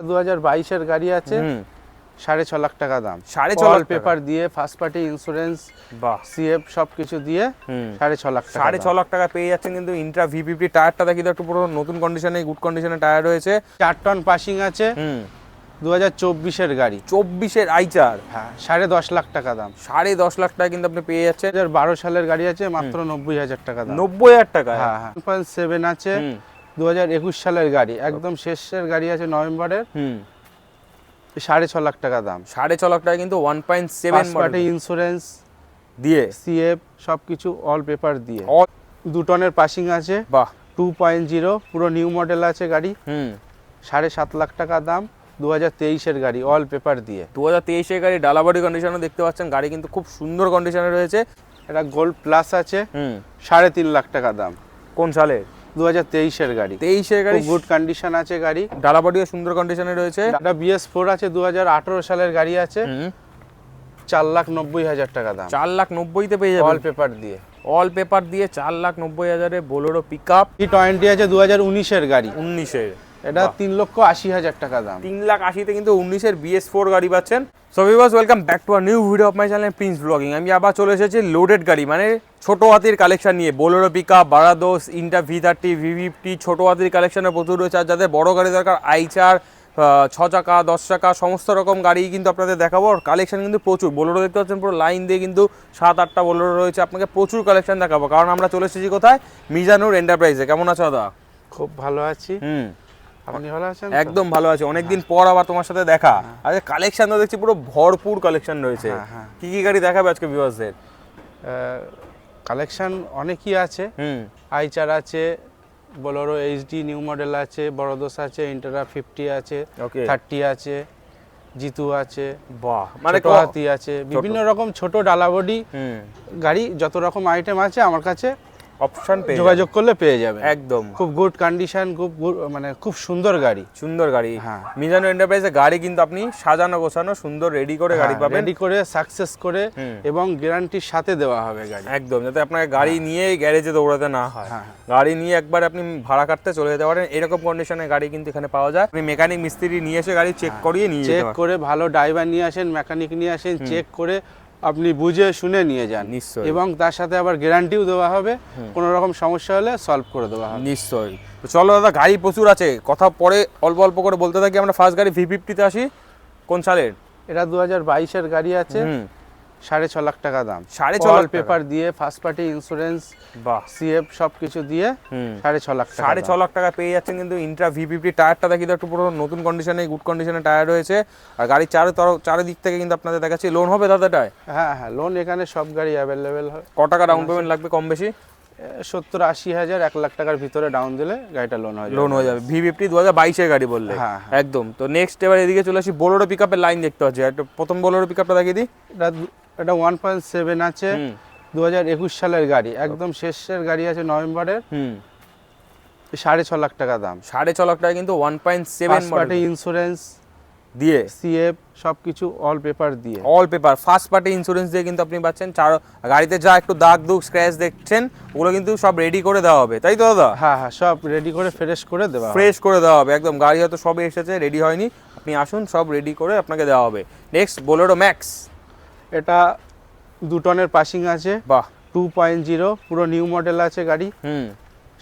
2022 গাড়ি আছে, 6.5 লাখ টাকা দাম। 6.5 লাখ পেপার দিয়ে, ফার্স্ট পার্টি ইন্স্যুরেন্স, সিএফ সবকিছু দিয়ে 6.5 লাখ টাকা। 6.5 লাখ টাকা পেয়ে যাচ্ছেন কিন্তু ইন্ট্রা V50 টায়ারটা দেখি তো একটু পুরো নতুন কন্ডিশনে, গুড কন্ডিশনে টায়ার রয়েছে। 4 টন পাসিং আছে, 2024 গাড়ি, 24 আইচার, হ্যাঁ 10.5 লাখ টাকা দাম। 10.5 লাখ টাকা কিন্তু আপনি পেয়ে যাচ্ছেন। 2012 সালের গাড়ি আছে, মাত্র 90,000 টাকা দাম। 90,000 টাকা, হ্যাঁ হ্যাঁ। 1.7 আছে, 2021 সালের গাড়ি, একদম শেষের গাড়ি আছে, নভেম্বরের, 6.5 লাখ টাকা দাম। 6.5 লাখ টাকা কিন্তু 1.7 ফার্স্ট পার্টি ইন্স্যুরেন্স দিয়ে, সিএফ সবকিছু অল পেপার দিয়ে। 2 টনের পাসিং আছে, বাহ 2.0, পুরো নিউ মডেল আছে গাড়ি, 7.5 লাখ টাকা দাম। 2023 গাড়ি, অল পেপার দিয়ে। 2023 গাড়ি, ডালাবাড়ি কন্ডিশনও দেখতে পাচ্ছেন, গাড়ি কিন্তু খুব সুন্দর কন্ডিশনে রয়েছে। এটা গোল্ড প্লাস আছে, 3.5 লাখ টাকা দাম। কোন সালের? 2023 গাড়ি, 23 গাড়ি, গুড কন্ডিশন আছে গাড়ি, ডালাবাড়িও সুন্দর কন্ডিশনে রয়েছে। এটা BS4 আছে, 2018 সালের গাড়ি আছে, 4,90,000 টাকা দাম। 4,90,000 পেয়ে যাবেন অল পেপার দিয়ে। অল পেপার দিয়ে 4,90,000 বোলেরো পিকআপ। E20 আছে, 2019 গাড়ি, 19 এটা 3,80,000 টাকা দাম। 3,80,000 কিন্তু 19 BS4 গাড়ি পাচ্ছেন। So viewers, welcome back to a new video of my channel Prince blogging. আমি আবার চলে এসেছি লোডেড গাড়ি, মানে ছোট হাতির কালেকশন নিয়ে। বোলেরো পিকআপ, বারাদোস, ইন্টা V30, V50, ছোট হাতির কালেকশনে প্রচুর রয়েছে। আর যাদের বড় গাড়ি দরকার, আইচার, 6 চাকা, 10 চাকা, সমস্ত রকম গাড়ি কিন্তু আপনাদের দেখাবো। আর কালেকশন কিন্তু প্রচুর। বোলেরো দেখতে পাচ্ছেন পুরো লাইন দিয়ে কিন্তু 7-8টা বোলেরো রয়েছে। আপনাকে প্রচুর কালেকশন দেখাবো, কারণ আমরা চলে এসেছি কোথায়? মিজানুর এন্টারপ্রাইজে। কেমন আছো দাদা? খুব ভালো আছি। আপনি ভালো আছেন? একদম ভালো আছে, অনেকদিন পর আবার তোমার সাথে দেখা। আচ্ছা, কালেকশন তো দেখছি পুরো ভরপুর কালেকশন রয়েছে। কি কি গাড়ি দেখাবে আজকে ভিউয়ার্সদের? কালেকশন অনেকই আছে। আইচার আছে, বোলেরো HD নিউ মডেল আছে, বড়দোস আছে, ইন্টারা 50 আছে, 30 আছে, জিতু আছে, বাহ, মানে ছোট হাতি আছে, বিভিন্ন রকম ছোট ডালাবডি গাড়ি, যত রকম আইটেম আছে আমার কাছে অপশন পেয়ে যোগাযোগ করলে পেয়ে যাবেন। একদম খুব গুড কন্ডিশন, মানে খুব সুন্দর গাড়ি। সুন্দর গাড়ি। হ্যাঁ, মিজানো এন্টারপ্রাইজে গাড়ি কিন্তু আপনি সাজানো গোছানো সুন্দর রেডি করে গাড়ি পাবেন, রেডি করে সাকসেস করে, এবং গ্যারান্টির সাথে দেওয়া হবে গাড়ি। একদম, যাতে আপনাকে গাড়ি নিয়ে গ্যারেজে দৌড়াতে না হয়। গাড়ি নিয়ে একবার আপনি ভাড়া কাটতে চলে যেতে পারেন। এরকম কন্ডিশনে গাড়ি কিন্তু এখানে পাওয়া যায়। আপনি মেকানিক মিস্ত্রি নিয়ে এসে গাড়ি চেক করিয়ে নিয়ে চেক করে, ভালো ড্রাইভার নিয়ে আসেন, মেকানিক নিয়ে আসেন, চেক করে আপনি বুঝে শুনে নিয়ে যান। নিশ্চয়ই। এবং তার সাথে আবার গ্যারান্টিও দেওয়া হবে, কোনো রকম সমস্যা হলে সলভ করে দেওয়া হবে। নিশ্চয়ই। তো চলো দাদা, গাড়ি প্রচুর আছে, কথা পরে অল্প অল্প করে বলতে থাকি। আমরা ফার্স্ট গাড়ি V50 আসি। কোন সালের? এটা 2022 গাড়ি আছে, 6.5 লাখ টাকা দাম। 6.5 লাখ পেপার দিয়ে, ফার্স্ট পার্টি ইন্স্যুরেন্স, বাহ, সিএফ সবকিছু দিয়ে 6.5 লাখ টাকা। 6.5 লাখ টাকা পেয়ে যাচ্ছেন কিন্তু ইন্ট্রা V50 টায়ারটা দেখি তো একটু পুরো নতুন কন্ডিশনে, গুড কন্ডিশনে টায়ার রয়েছে। আর গাড়ির চারিদিক থেকে কিন্তু আপনাদের দেখাচ্ছি। লোন হবে দাদাটায়? হ্যাঁ হ্যাঁ, লোন এখানে সব গাড়ি অ্যাভেলেবেল হয়। কত টাকা ডাউন পেমেন্ট লাগবে কম বেশি? 70-80 হাজার, 1 লাখ টাকার ভিতরে ডাউন দিলে গাড়িটা লোন হয়ে যাবে। V50 2022 গাড়ি বললে। হ্যাঁ একদম। তো নেক্সট এবার এদিকে চলে আসি, বোলেরো পিকআপের লাইন দেখতে পাচ্ছি। প্রথম বোলেরো পিকআপটা দেখিয়ে দিই। এটা 1.7 আছে, 2021 সালের গাড়ি, একদম শেষের গাড়ি আছে, নভেম্বরের, 6.5 লাখ টাকা দাম। 6.5 লাখ টাকা কিন্তু 1.7 পার্টি ইন্স্যুরেন্স দিয়ে, সিএফ সবকিছু অল পেপার দিয়ে। All paper first party insurance দিয়ে কিন্তু আপনি পাচ্ছেন। গাড়িতে যা একটু দাগ দুগ স্ক্র্যাচ দেখছেন, ওগুলো কিন্তু সব রেডি করে দেওয়া হবে, তাই তো দাদা? হ্যাঁ হ্যাঁ, সব রেডি করে ফ্রেশ করে দেওয়া হবে। ফ্রেশ করে দেওয়া হবে একদম। গাড়ি হয়তো সবই এসেছে, রেডি হয়নি, আপনি আসুন, সব রেডি করে আপনাকে দেওয়া হবে। Next Bolero max. এটা 2 টনের পাসিং আছে, বাহ, 2.0, পুরো নিউ মডেল আছে গাড়ি,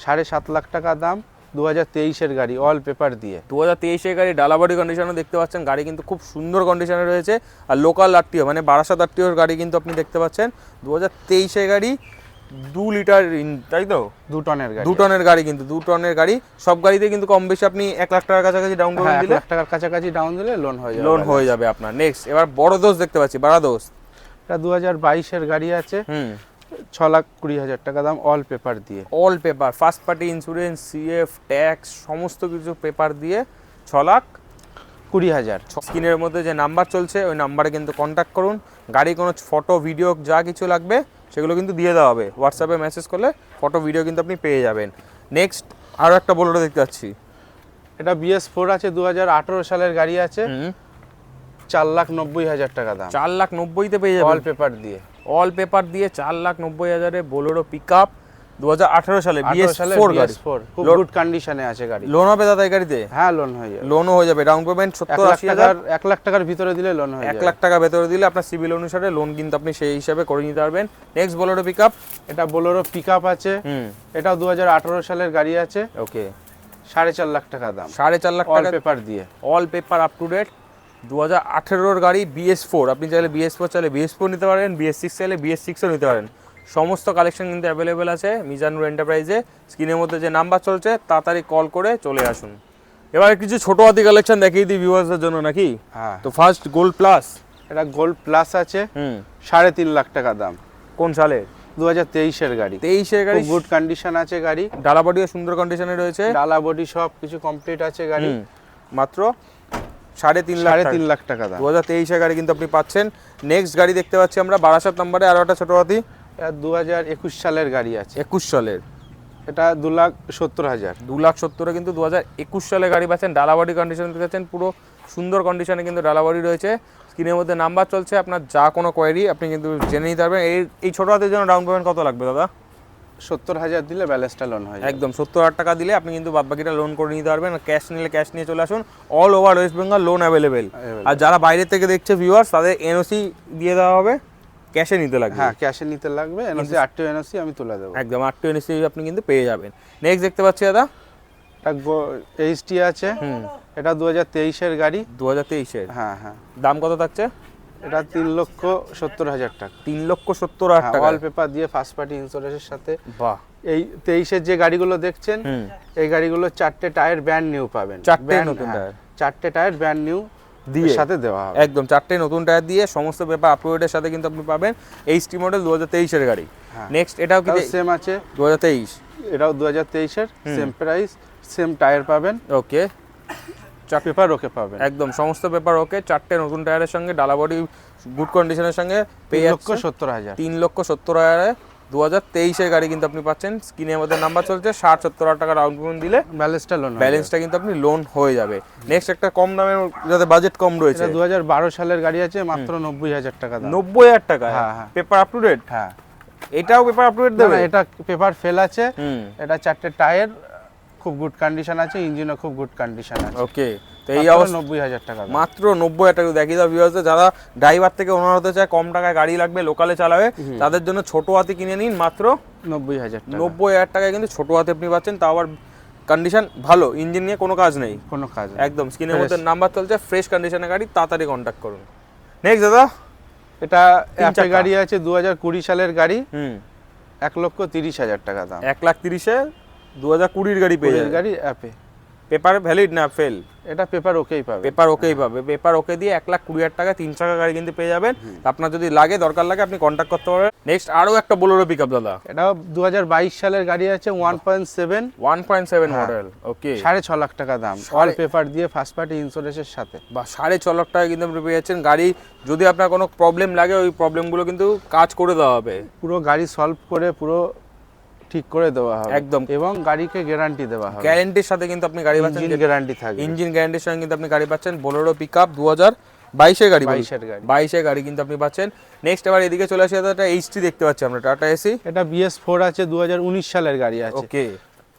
7.5 লাখ টাকা দাম। 2023 গাড়ি, অল পেপার দিয়ে। 2023 গাড়ি, ডালাবাড়ি কন্ডিশনও দেখতে পাচ্ছেন, গাড়ি কিন্তু খুব সুন্দর কন্ডিশনে রয়েছে। আর লোকাল আরটিও, মানে বারাসাত আরটিওর গাড়ি কিন্তু আপনি দেখতে পাচ্ছেন। 2023 গাড়ি, 2 লিটার, তাই তো? 2 টনের গাড়ি। 2 টনের গাড়ি, কিন্তু 2 টনের গাড়ি। সব গাড়িতে কিন্তু কম বেশি আপনি 1 লাখ টাকার কাছাকাছি ডাউন পেমেন্ট দিলে, 1 লাখ টাকার কাছাকাছি ডাউন দিলে লোন হয়ে যাবে আপনার। নেক্সট এবার বড় দোষ দেখতে পাচ্ছি, বারাদোস। এটা 2022 গাড়ি আছে, 6,20,000 টাকা দাম, অল পেপার দিয়ে। All paper, first party insurance, CF, tax, সমস্ত কিছু পেপার দিয়ে 6,20,000। স্ক্রিনের মধ্যে যে নাম্বার চলছে ওই নাম্বারে কিন্তু কন্ট্যাক্ট করুন। গাড়ি কোনো ফটো ভিডিও যা কিছু লাগবে সেগুলো কিন্তু দিয়ে দেওয়া হবে। হোয়াটসঅ্যাপে মেসেজ করলে ফটো ভিডিও কিন্তু আপনি পেয়ে যাবেন। নেক্সট আরও একটা বোলেরো দেখতে পাচ্ছি। এটা BS4 আছে, 2018 সালের গাড়ি আছে, 4,90,000 টাকা দাম। 4,90,000 পেয়ে যাবেন অল পেপার দিয়ে। অল পেপার দিয়ে 4,90,000 বোলেরো পিকআপ। 2018 সালে BS4 গাড়ি, খুব গুড কন্ডিশনে আছে গাড়ি। লোন হবে দাদা এই গাড়িতে? হ্যাঁ, লোন হয়ে যাবে। লোনও হয়ে যাবে, ডাউন পেমেন্ট 70-80,000, 1 লাখ টাকার ভিতরে দিলে লোন হয়ে যাবে। 1 লাখ টাকা ভেতরে দিলে আপনার সিভিল অনুসারে লোন কিন্তু আপনি সেই হিসাবে করে নিতে পারবেন। নেক্সট বোলেরো পিকআপ, এটা বোলেরো পিকআপ আছে, এটাও 2018 সালের গাড়ি আছে। ওকে, 4.5 লাখ টাকা দাম, 4.5 লাখ অল টাকা পেপার দিয়ে, all paper up to date. 2018 গাড়ি BS4, আপনি চাইলে BS4 চাইলে BS4 নিতে পারেন, BS6 চাইলে BS6ও নিতে পারেন। সমস্ত কালেকশন কিন্তু অ্যাভেলেবেল আছে মিজানুর এন্টারপ্রাইজে। স্ক্রিনের মধ্যে যে নাম্বার চলছে তাড়াতাড়ি কল করে চলে আসুন। এবার কিছু ছোট হাতি কালেকশন দেখিয়ে দিই ভিউয়ার্সদের জন্য নাকি? হ্যাঁ। তো ফার্স্ট গোল্ড প্লাস, এটা গোল্ড প্লাস আছে, 3.5 লাখ টাকা দাম। কোন সালে? 2023 এর গাড়ি। 23 এর গাড়ি, গুড কন্ডিশন আছে গাড়ি, ডালা বডিও সুন্দর কন্ডিশনে রয়েছে, ডালা বডি সব কিছু কমপ্লিট আছে গাড়ি। মাত্র 3.5 লাখ টাকা দাম। 2023 এর গাড়ি কিন্তু আপনি পাচ্ছেন। নেক্সট গাড়ি দেখতে পাচ্ছি আমরা বারাসাত নম্বরে আরো একটা ছোট হাতি, এটা 2021 সালের গাড়ি আছে। 21 সালের, এটা 2,70,000। 2,70,000 কিন্তু 2021 সালে গাড়ি পাচ্ছেন। ডালাবাড়ি কন্ডিশন দেখেছেন, পুরো সুন্দর কন্ডিশনে কিন্তু ডালাবাড়ি রয়েছে। স্ক্রিনের মধ্যে নাম্বার চলছে, আপনার যা কোনো কোয়ারি আপনি কিন্তু জেনে নিতে পারবেন। এই ছোট হাতের জন্য ডাউন পেমেন্ট কত লাগবে দাদা? 70,000 দিলে ব্যালেন্সটা লোন হয়। একদম 70,000 টাকা দিলে আপনি কিন্তু বাদবাকিটা লোন করে নিতে পারবেন। ক্যাশ নিলে ক্যাশ নিয়ে চলে আসুন, all over West Bengal loan available. আর যারা বাইরে থেকে দেখছে ভিউয়ার্স, তাদের এনওসি দিয়ে দেওয়া হবে, ক্যাশে নিতে লাগবে। হ্যাঁ, ক্যাশে নিতে লাগবে, এনওসি আরটিও এনওসি আমি তুলে দেবো। একদম আরটিও এনওসি আপনি কিন্তু পেয়ে যাবেন। নেক্সট দেখতে পাচ্ছি দাদা, এটা এইচটি আছে, এটা 2023 এর গাড়ি। 2023 এর, হ্যাঁ হ্যাঁ। দাম কত থাকছে? এটা 3,70,000 টাকা। 3,70,000 টাকা অল পেপার দিয়ে, ফার্স্ট পার্টি ইন্স্যুরেন্সের সাথে। বাহ। এই 23 এর যে গাড়িগুলো দেখছেন, এই গাড়িগুলো 4টে টায়ার ব্র্যান্ড নিউ পাবেন। 4টে নতুন টায়ার, 4টে টায়ার ব্র্যান্ড নিউ দিয়ে সাথে দেওয়া হবে। একদম 4টে নতুন টায়ার দিয়ে সমস্ত পেপার আপডেটের সাথে কিন্তু আপনি পাবেন। এইচটি মডেল 2023 এর গাড়ি। নেক্সট এটাও কি সেম আছে? 2023, এটাও 2023 এর, সেম প্রাইস, সেম টায়ার পাবেন। ওকে, পেপার ওকে পাবেন, একদম সমস্ত পেপার ওকে। 4টে নতুন টায়ারের সঙ্গে ডালা বডি গুড কন্ডিশনের সঙ্গে পেয়ে যাচ্ছে 3,70,000। 3,70,000 2023 এর গাড়ি কিন্তু আপনি পাচ্ছেন। স্ক্রিনের মধ্যে নাম্বার চলছে, 60-70,000 টাকা ডাউন পেমেন্ট দিলে ব্যালেন্সটা কিন্তু আপনি লোন হয়ে যাবে। নেক্সট একটা কম দামের, যাতে বাজেট কম রয়েছে, 2012 সালের গাড়ি আছে, মাত্র 90,000 টাকা দাম। 90,000 টাকা? হ্যাঁ হ্যাঁ। Paper up to date? হ্যাঁ, এটাও পেপার আপ টু ডেট দেবে? এটা পেপার ফেল আছে। এটা 4টে টায়ার খুব গুড কন্ডিশন আছে, ইঞ্জিনও খুব গুড কন্ডিশন আছে। ওকে, তো এই অবস্থা 90,000 টাকা, মাত্র 90,000 টাকা। দেখি দাও ভিউয়ার্স, যারা ড্রাইভার থেকে ওনার হতে চায়, কম টাকায় গাড়ি লাগবে, লোকালে চালাবে, তাদের জন্য ছোট হাতি কিনে নিন মাত্র 90,000 টাকা। 90,000 টাকায় কিন্তু ছোট হাতি আপনি পাচ্ছেন, তাও আবার কন্ডিশন ভালো, ইঞ্জিন নিয়ে কোনো কাজ নেই, কোনো কাজ নেই। একদম স্ক্রিনের মধ্যে নাম্বার চলছে, ফ্রেশ কন্ডিশনের গাড়ি, তাড়াতাড়ি কন্ট্যাক্ট করুন। নেক্সট দাদা, এটা একটা গাড়ি আছে 2020 সালের গাড়ি, 1,30,000 টাকা দাম। 1,30,000-এ 2020 গাড়ি পেয়ে যাবে। গাড়ি অ্যাপে পেপার ভ্যালিড না ফেল? এটা পেপার ওকেই পাবে, পেপার ওকেই পাবে। পেপার ওকে দিয়ে 1,20,000 টাকা 3 চাকা গাড়ি কিন্তু পেয়ে যাবেন। আপনার যদি লাগে, দরকার লাগে, আপনি কন্ট্যাক্ট করতে পারবেন। নেক্সট আরো একটা বোলেরো পিকআপ দাদা, এটাও 2022 সালের গাড়ি আছে, 1.7 মডেল। ওকে, 6.5 লাখ টাকা দাম, অল পেপার দিয়ে, ফার্স্ট পার্টি ইন্স্যুরেন্সের সাথে। বা 6.5 লাখ টাকা কিন্তু আপনি পেয়ে যাচ্ছেন গাড়ি। যদি আপনার কোনো প্রবলেম লাগে, ওই প্রবলেমগুলো কিন্তু কাজ করে দেওয়া হবে, পুরো গাড়ি সলভ করে পুরো ঠিক করে দেওয়া হবে একদম, এবং গাড়িকে গ্যারান্টি দেওয়া হবে, গ্যারান্টির সাথে কিন্তু আপনি গাড়ি পাচ্ছেন, ইঞ্জিন গ্যারান্টি থাকবে, ইঞ্জিন গ্যারান্টির সঙ্গে কিন্তু আপনি গাড়ি পাচ্ছেন। বোলেরো পিকআপ 2022 এর গাড়ি, 22 এর গাড়ি কিন্তু আপনি পাচ্ছেন। নেক্সট এবার এদিকে চলে আসি, একটা এইচটি দেখতে পাচ্ছি আমরা, টাটা এসি। এটা BS4 আছে, 2019 সালের গাড়ি আছে। ওকে,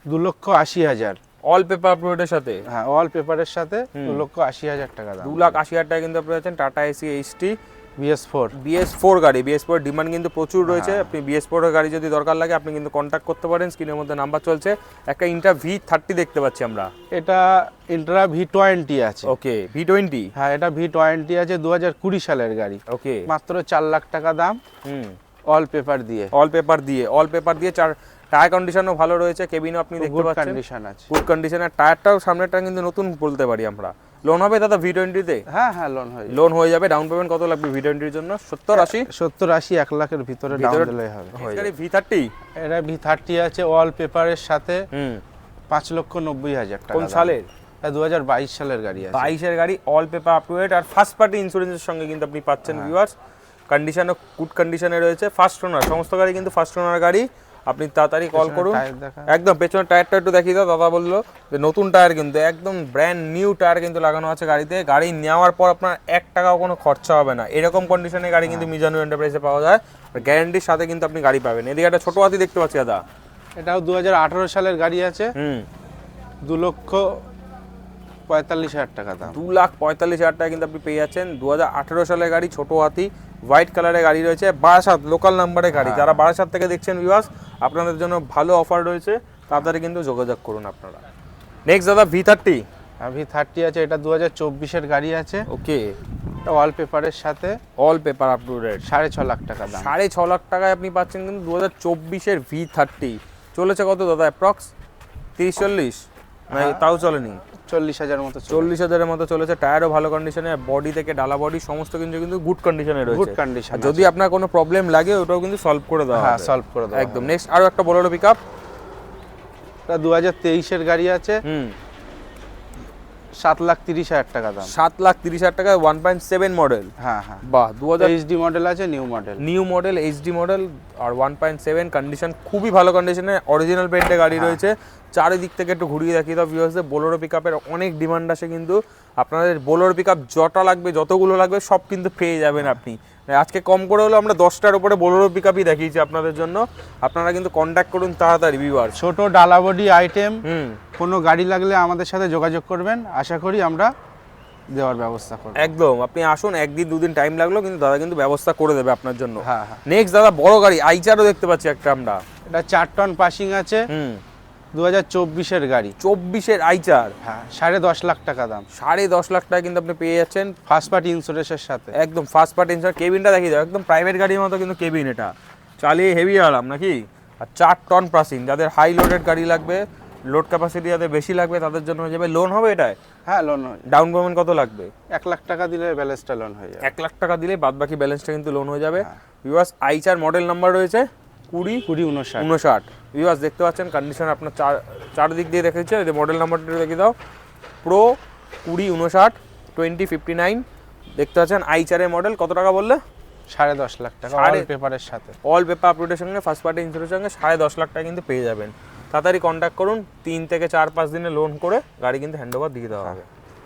2,80,000 অল পেপার আপডেটের সাথে। হ্যাঁ, অল পেপারের সাথে 2,80,000 টাকা দাম। 2,80,000 টাকা কিন্তু আপনি পাচ্ছেন টাটা এসি এইচটি BS4 গাড়ি। BS4 ডিমান্ড কিন্তু প্রচুর রয়েছে। আপনি BS4 এর গাড়ি যদি দরকার লাগে, আপনি কিন্তু কন্ট্যাক্ট করতে পারেন, স্ক্রিনের মধ্যে নাম্বার চলছে। একটা ইন্ট্রা V30 দেখতে পাচ্ছি আমরা, এটা ইন্ট্রা V20 আছে। ওকে, V20, হ্যাঁ, এটা V20 আছে, 2020 সালের গাড়ি। ওকে, মাত্র 4 লাখ টাকা দাম, অল পেপার দিয়ে, অল পেপার দিয়ে। টায়ার কন্ডিশনও ভালো রয়েছে, কেবিনও আপনি দেখতে পাচ্ছেন কন্ডিশন আছে, গুড কন্ডিশন। আর টায়ারটাও সামনেরটা কিন্তু নতুন বলতে পারি আমরা। লোন হবে দাদা V20 তে? হ্যাঁ হ্যাঁ, লোন হয়ে যাবে। ডাউন পেমেন্ট কত লাগবে V20 এর জন্য? 70-80? 70-80, 1 লাখের ভিতরে ডাউন দিলেই হবে। V30, এটা V30 আছে, অল পেপারের সাথে, 5,90,000 টাকা। কোন সালের? 2022 সালের গাড়ি আছে, 22 এর গাড়ি, all paper up to date, আর ফার্স্ট পার্টি ইন্স্যুরেন্সের সঙ্গে কিন্তু আপনি পাচ্ছেন ভিউয়ার্স। কন্ডিশনও গুড কন্ডিশনে রয়েছে, ফার্স্ট ওনার, সমস্ত গাড়ি কিন্তু ফার্স্ট ওনার গাড়ি। আপনি তাড়াতাড়ি কল করুন। একদম পেছনের টায়ারটা একটু দেখিয়ে দাও, দাদা বললো যে নতুন টায়ার, কিন্তু একদম ব্র্যান্ড নিউ টায়ার কিন্তু লাগানো আছে গাড়িতে। গাড়ি নেওয়ার পর আপনার 1 টাকাও কোনো খরচা হবে না। এরকম কন্ডিশনে গাড়ি কিন্তু মিজানুর এন্টারপ্রাইজে পাওয়া যায়, গ্যারান্টির সাথে কিন্তু আপনি গাড়ি পাবেন। এদিকে একটা ছোট হাতি দেখতে পাচ্ছি দাদা, এটাও 2018 সালের গাড়ি আছে, 2,45,000 টাকা দাম। 2,45,000 টাকা কিন্তু আপনি পেয়ে যাচ্ছেন 2018 সালের গাড়ি, ছোট হাতি, হোয়াইট কালারের গাড়ি রয়েছে, বারাসাত লোকাল নাম্বারের গাড়ি। যারা বারাসাত থেকে দেখছেন ভিউয়ার্স, আপনাদের জন্য ভালো অফার রয়েছে, তাড়াতাড়ি কিন্তু যোগাযোগ করুন আপনারা। নেক্সট দাদা V30। V30 আছে, এটা 2024 এর গাড়ি আছে। ওকে, এটা অল পেপারের সাথে, all paper up to date, 6.5 lakh টাকা দাম। 6.5 লাখ টাকায় আপনি পাচ্ছেন কিন্তু 2024 এর V30। চলেছে কত দাদা অ্যাপ্রক্স? 30-40 তাও চলেনি, 40,000 মতো। 40,000 এর মতো চলেছে। টায়ারও ভালো কন্ডিশনে, বডি থেকে ডালা বডি সমস্ত কিন্তু গুড কন্ডিশনে রয়েছে। Good condition. যদি আপনার কোনো প্রবলেম লাগে ওটাও কিন্তু সলভ করে দেওয়া হবে। হ্যাঁ, সলভ করে দেওয়া একদম। নেক্সট আরো একটা বোলেরো পিকআপ, এটা 2023 এর গাড়ি আছে, 7,30,000 টাকা দাম। 7,30,000 টাকায় 1.7 মডেল। হ্যাঁ। বাহ, 2000 এইচডি মডেল আছে, নিউ মডেল এইচডি মডেল আর 1.7 কন্ডিশন, খুবই ভালো কন্ডিশনে, অরিজিনাল পেন্টে গাড়ি রয়েছে। চারিদিক থেকে একটু ঘুরিয়ে দেখিয়ে দাও ভিউয়ার্সদের। বোলেরো পিকআপের অনেক ডিমান্ড আছে, কিন্তু আপনাদের বোলেরো পিকআপ যটা লাগবে, যতগুলো লাগবে সব কিন্তু পেয়ে যাবেন আপনি। আজকে কম করে হলো আমরা 10টার উপরে বোলেরো পিকআপই দেখিয়েছি আপনাদের জন্য। আপনারা কিন্তু কন্ট্যাক্ট করুন তাড়াতাড়ি ভিউয়ার্স। ছোট ডালাবডি আইটেম কোনো গাড়ি লাগলে আমাদের সাথে যোগাযোগ করবেন, আশা করি আমরা দেওয়ার ব্যবস্থা করব। একদম, আপনি আসুন, একদিন দুদিন টাইম লাগলো কিন্তু দাদা কিন্তু ব্যবস্থা করে দেবে আপনার জন্য। হ্যাঁ। নেক্সট দাদা বড় গাড়ি আইচারও দেখতে পাচ্ছি একটা আমরা। এটা 4 টন পাসিং আছে, 2024 এর গাড়ি। 24 এর আইচার, হ্যাঁ, 10.5 লাখ টাকা দাম। 10.5 লাখ টাকা কিন্তু আপনি পেয়ে যাচ্ছেন ফার্স্ট পার্টি ইন্স্যুরেন্সের সাথে। একদম ফার্স্ট পার্টি ইন্স্যুরেন্স। কেবিনটা দেখিয়ে দাও, একদম প্রাইভেট গাড়ির মতো কিন্তু কেবিন, এটা চালিয়ে হেভি আরাম নাকি। আর 4 টন পাসিং, যাদের হাই লোডেড গাড়ি লাগবে, লোড ক্যাপাসিটি যাদের বেশি লাগবে, তাদের জন্য হয়ে যাবে। লোন হবে এটায়? হ্যাঁ, লোন হয়। ডাউন পেমেন্ট কত লাগবে? 1 লাখ টাকা দিলে ব্যালেন্সটা লোন হয়ে যাবে। 1 লাখ টাকা দিলে বাদ বাকি ব্যালেন্সটা কিন্তু লোন হয়ে যাবে। ভিউয়ার্স, আইচার মডেল নাম্বার রয়েছে 2059। ভিউয়ার্স দেখতে পাচ্ছেন কন্ডিশন আপনার চারদিক দিয়ে রেখেছে। এই মডেল নাম্বারটা দেখে দাও, প্রো 2059 2059 দেখতে পাচ্ছেন। আইচারের মডেল, কত টাকা বললে? 10.5 লাখ টাকা অল পেপারের সাথে। অল পেপার আপডেটের সঙ্গে, ফার্স্ট পার্টি ইন্স্যুরেন্সের সঙ্গে 10.5 লাখ টাকা কিন্তু পেয়ে যাবেন। তাড়াতাড়ি কন্ট্যাক্ট করুন, 3 থেকে 4-5 দিনে লোন করে গাড়ি কিন্তু হ্যান্ডওভার দিয়ে দেওয়া হবে।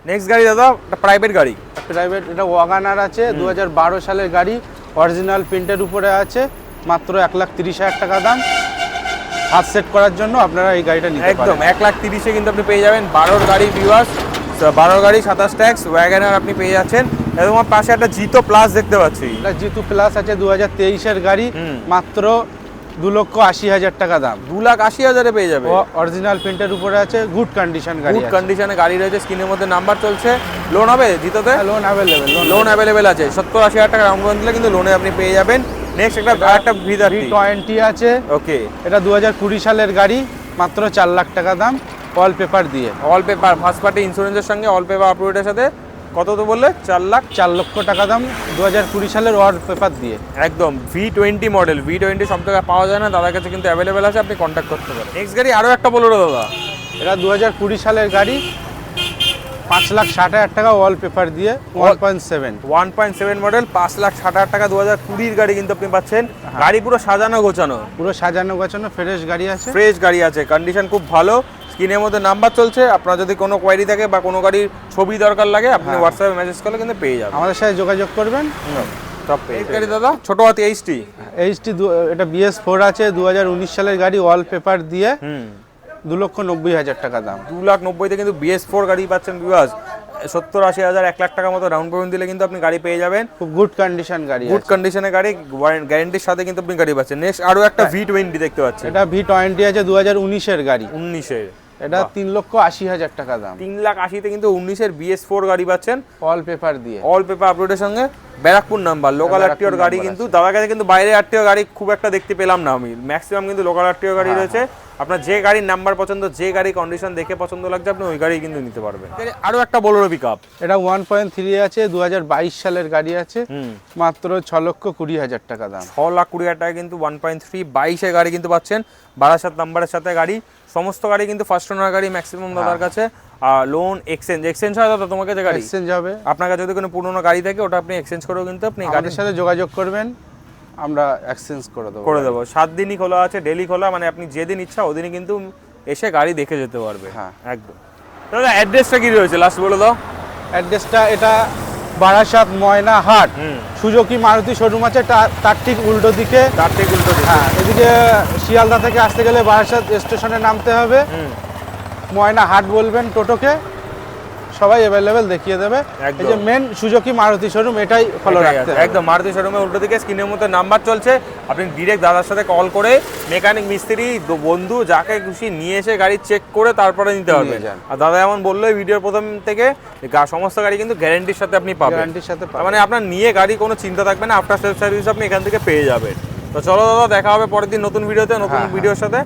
নেক্সট গাড়ি দাদা, একটা প্রাইভেট গাড়ি। এটা ওয়াগানার আছে, 2012 সালের গাড়ি, অরিজিনাল প্রিন্টের উপরে আছে, মাত্র 1,30,000 টাকা দাম। হাত সেট করার জন্য আপনারা এই গাড়িটা নিতে পারেন। একদম 1,30,000 কিন্তু আপনি পেয়ে যাবেন। 12 গাড়ি ভিউয়ার্স, 12 গাড়ি 27 ট্যাক্স ওয়াগানার আপনি পেয়ে যাচ্ছেন। এবং আমার পাশে একটা জিতো প্লাস দেখতে পাচ্ছি। এটা জিতো প্লাস আছে, 2023 এর গাড়ি, মাত্র 2,80,000 টাকা দাম। 2,80,000 পেয়ে যাবে। অরিজিনাল প্রিন্টের উপরে আছে, গুড কন্ডিশন গাড়ি। গুড কন্ডিশনে গাড়ি রয়েছে, স্ক্রিনের মধ্যে নাম্বার চলছে। লোন হবে জিতোতে? লোন অ্যাভেলেবেল, লোন অ্যাভেলেবেল আছে। 70-80,000 টাকা ডাউন দিলে কিন্তু লোনে আপনি পেয়ে যাবেন। নেক্সট একটা V20 আছে। ওকে, এটা 2020 সালের গাড়ি, মাত্র 4 লাখ টাকা দাম, অল পেপার দিয়ে। অল পেপার ফার্স্ট পার্টি ইন্স্যুরেন্সের সঙ্গে, অল পেপার আপডেটের সাথে। কত তো বললে? 4 লক্ষ টাকা দাম, 2020 সালের অল পেপার দিয়ে। একদম V20 মডেল। V20 সব জায়গায় পাওয়া যায় না, দাদার কাছে কিন্তু অ্যাভেলেবেল আছে, আপনি কন্ট্যাক্ট করতে পারেন। নেক্সট গাড়ি আরও একটা বলো দাদা। এটা 2020 সালের গাড়ি, 5,60,000 টাকা অল পেপার দিয়ে, 1.7 মডেল, 5,60,000 টাকা 2020 গাড়ি কিন্তু আপনি পাচ্ছেন। গাড়ি পুরো সাজানো গোছানো, ফ্রেশ গাড়ি আছে। ফ্রেশ গাড়ি আছে, কন্ডিশন খুব ভালো। স্ক্রিনের মধ্যে নাম্বার চলছে, আপনার যদি কোনো কোয়ারি থাকে বা কোনো গাড়ির ছবি দরকার লাগে, আপনি হোয়াটসঅ্যাপে মেসেজ করলে কিন্তু পেয়ে যাবেন। আমাদের সাথে যোগাযোগ করবেন। সব পেয়ে গাড়ি দাদা, ছোট হাতি এইচটি। এটা BS4 আছে, 2019 সালের গাড়ি, অল পেপার দিয়ে, 2,90,000 টাকা দাম। 2,90,000 কিন্তু BS4 গাড়ি পাচ্ছেন ভিউয়ার্স। 70-80,000 1 লাখ টাকা মতো ডাউন পেমেন্ট দিলে কিন্তু আপনি গাড়ি পেয়ে যাবেন। খুব গুড কন্ডিশন গাড়ি, গুড কন্ডিশনের গাড়ি, গ্যারান্টির সাথে কিন্তু আপনি গাড়ি পাচ্ছেন। নেক্সট আরো একটা V20 দেখতে পাচ্ছেন। এটা V20 আছে, 2019 এর গাড়ি। 19-এর, এটা 3,80,000 টাকা দাম। 3,80,000 কিন্তু 19-এর BS4 গাড়ি পাচ্ছেন, অল পেপার দিয়ে। অল পেপার আপডেটের সঙ্গে, ব্যারাকপুর নাম্বার, লোকাল আরটিওর গাড়ি কিন্তু। দাদার কাছে কিন্তু বাইরে আরটিও গাড়ি খুব একটা দেখতে পেলাম না আমি, ম্যাক্সিমাম কিন্তু লোকাল আরটিও গাড়ি রয়েছে। আপনার যে গাড়ির নাম্বার পছন্দ, যে গাড়ি কন্ডিশন দেখে পছন্দ লাগছে, আপনি ওই গাড়ি কিন্তু নিতে পারবেন। আরো একটা বোলেরো পিকআপ, এটা 1.3 আছে, 2022 সালের গাড়ি আছে, মাত্র 6,20,000 টাকা দাম। 6,20,000 টাকা কিন্তু 1.3 22 এর গাড়ি কিন্তু পাচ্ছেন, 12 নাম্বারের সাথে গাড়ি। সমস্ত গাড়ি কিন্তু ফার্স্ট ওনার গাড়ি ম্যাক্সিমাম দাদার কাছে। লোন এক্সচেঞ্জ হয় দাদা তোমার কাছে গাড়ি? এক্সচেঞ্জ হবে। আপনার কাছে যদি কোনো পুরনো গাড়ি থাকে, ওটা আপনি এক্সচেঞ্জ করেও কিন্তু আপনি গাড়ির সাথে যোগাযোগ করবেন, আমরা এক্সচেঞ্জ করে দেবো। 7 দিনই খোলা আছে, ডেলি খোলা, মানে আপনি যেদিন ইচ্ছা ওদিনই কিন্তু এসে গাড়ি দেখে যেতে পারবে। হ্যাঁ, একদম। দাদা অ্যাড্রেসটা কি রয়েছে লাস্ট বলে দাও। অ্যাড্রেসটা এটা বারাসাত ময়না হাট সুজুকি মারুতি শোরুম আছে তার ঠিক উল্টো দিকে। হ্যাঁ, এদিকে শিয়ালদা থেকে আসতে গেলে বারাসাত স্টেশনে নামতে হবে, ময়না হাট বলবেন টোটোকে, সবাই অ্যাভেলেবেল দেখিয়ে দেবে। এই যে মেন সুজুকি মারুতি শোরুম, এটাই ফলো রাখতে হবে। একদম মারুতি শোরুমের উল্টো দিকে স্ক্রিনের মধ্যে নাম্বার চলছে, আপনি ডিরেক্ট দাদার সাথে কল করে মেকানিক মিস্ত্রি বন্ধু যাকে খুশি নিয়ে এসে গাড়ি চেক করে তারপরে নিতে হবে। আর দাদা এমন বললো ভিডিওর প্রথম থেকে সমস্ত গাড়ি কিন্তু গ্যারান্টির সাথে আপনি পাবেন, গ্যারান্টির সাথে মানে আপনার নিয়ে গাড়ি কোনো চিন্তা থাকবে না, আফটার সেলস সার্ভিস আপনি এখান থেকে পেয়ে যাবেন। তো চলো দাদা, দেখা হবে পরের দিন নতুন ভিডিওতে, নতুন ভিডিওর সাথে।